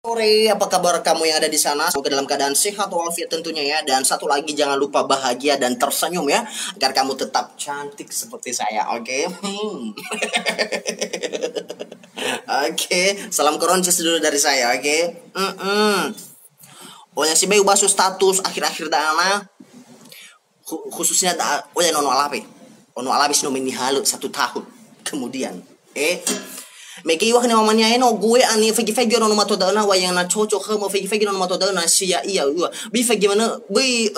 Sore, apa kabar kamu yang ada di sana? Semoga dalam keadaan sehat walafiat tentunya ya. Dan satu lagi, jangan lupa bahagia dan tersenyum ya, agar kamu tetap cantik seperti saya, oke? Oke, salam koronces dulu dari saya, oke? Oh yang si Bayu basuh status akhir-akhir dana, khususnya oh ya nono alape, ono alabis no mini halu 1 tahun kemudian, Meki wah ni mamanya eno gue ani fegi no mato dana wayang na coco mo fegi no mato dana sia iya ua bi fegi mana bi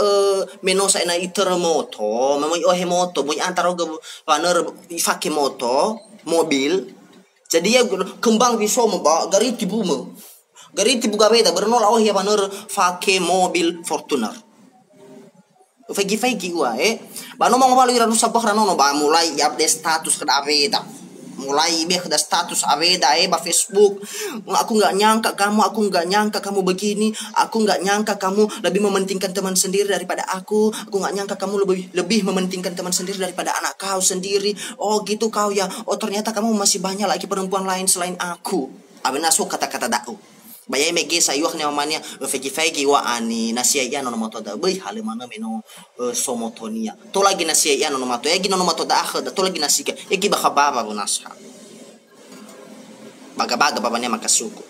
menosa ena itermoto memang oh moto boy antara ge paner ifake moto mobil jadi ya kembang biso mo ba gari tibu gabeta bernola oh ya paner fake mobil Fortuner fegi ua bano mau palu iranu sabah rano no ba mulai update status ke beta mulai biar ada status aveda ba Facebook. Aku nggak nyangka kamu begini, aku nggak nyangka kamu lebih mementingkan teman sendiri daripada aku nggak nyangka kamu lebih mementingkan teman sendiri daripada anak kau sendiri. Oh gitu kau ya, oh ternyata kamu masih banyak lagi perempuan lain selain aku. Abena so kata-kata dau bayai mege sayuak ne mamanya fegi wa ani nasia ya no moto da bai hale mana meno somotonia to lagi nasia ya no moto ya gino no moto da akhda to lagi nasika ya gi bakhababa bunasha baga babanya makasuko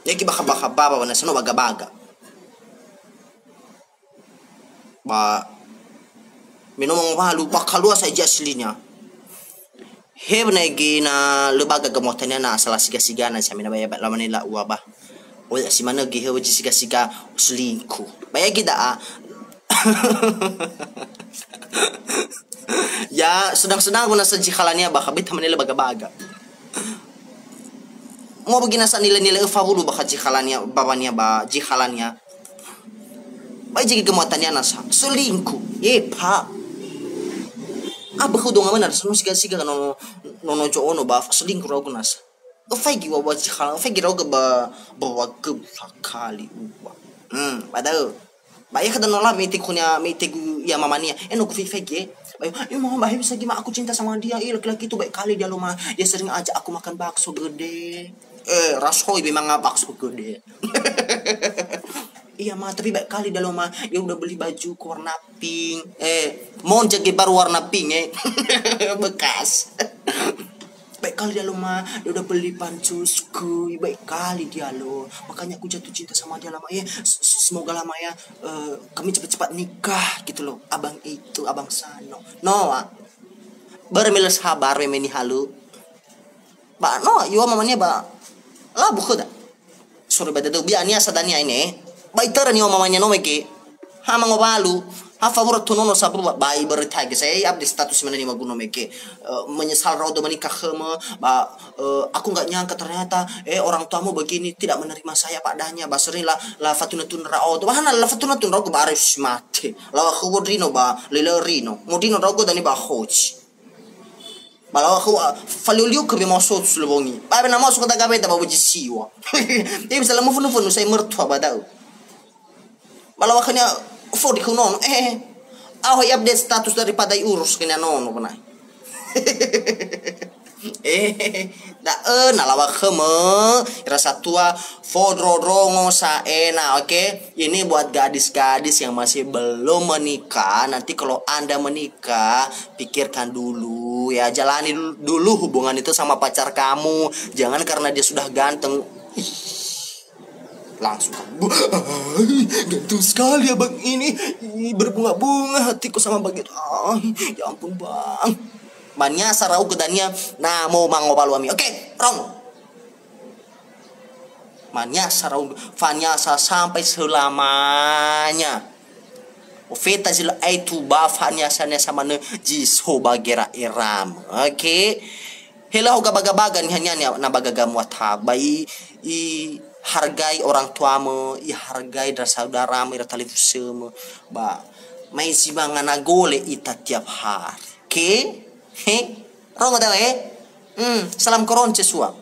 ya gi bakhababa bunasha no baga ba meno mo malu pakalua sa jaslinya hebna gina lubaga gamotanya na asala siga na sa minabaya lamanila uaba oh ya si mana gihe wajib siga selingkuh bayar kita ya sedang-sedang guna sejikalannya bakabit manila baga mau begini sa nilai-nilai fabulu bakal jikalannya babanya ba jikalannya bayar jika gemuatannya nasa selingkuh pak apa kau dong mana sanu siga kan nono coono ba selingkuh ragu nasa fagi wa jikalan fagi ragu ba ke sakali uwa padahal bayar kada nola mitiku ya mamania no ku fagi mau bahaya bisa gimana aku cinta sama dia laki-laki itu baik kali dia mah dia sering ajak aku makan bakso gede rasoy memang bakso gede iya mah tapi baik kali dalam mah dia udah beli baju warna pink mau jaga baru warna pink bekas baik kali dia mah dia udah beli pancusku baik kali dia lo makanya aku jatuh cinta sama dia lama semoga lama ya kami cepat-cepat nikah gitu loh abang Sano bermil sabar memeni halu ba no yo mamanya ba lah buku dah sore bada do biania sadania ini baitara ni mamanya no meke hama ngobalu favor tu nono sabu bai bertag saya update status mana ni maguno meke menyesal raudo menikah kema ba aku nggak nyangka ternyata orang tuamu begini tidak menerima saya padanya basri la fatunatun raudo bahana la fatunatun raudo baris mate la khudrino ba lelerino modino raudo dani ba hoch balawa aku faliuliu ke bimosot sulbongi ba na mosu kata gabeta ba bujisiwa dia bisa lamu funu saya mertua badau balawa kanya di kuno ahoy update status daripada urus kena nono pernah nalawa kheme rasa tua fodrodrongo saena oke ini buat gadis-gadis yang masih belum menikah nanti kalau Anda menikah pikirkan dulu ya jalani dulu hubungan itu sama pacar kamu jangan karena dia sudah ganteng langsung ganteng sekali abang ini berbunga-bunga hatiku sama begitu ya ampun bang banyak sarau kedania nah mau mangobaluami oke rong banyak sarau fanyasa sampai selamanya ofeta zil aitu ba fanyasa ne sama ne jiso bagera iram oke hela hoga baga-baga ni hanya na bagaga muatabai hargai orang tuamu, hargai dan saudaramu, talifusemu, ba, mai si mangana gole ita tiap hari, oke? Rongo tahu salam koron cesua.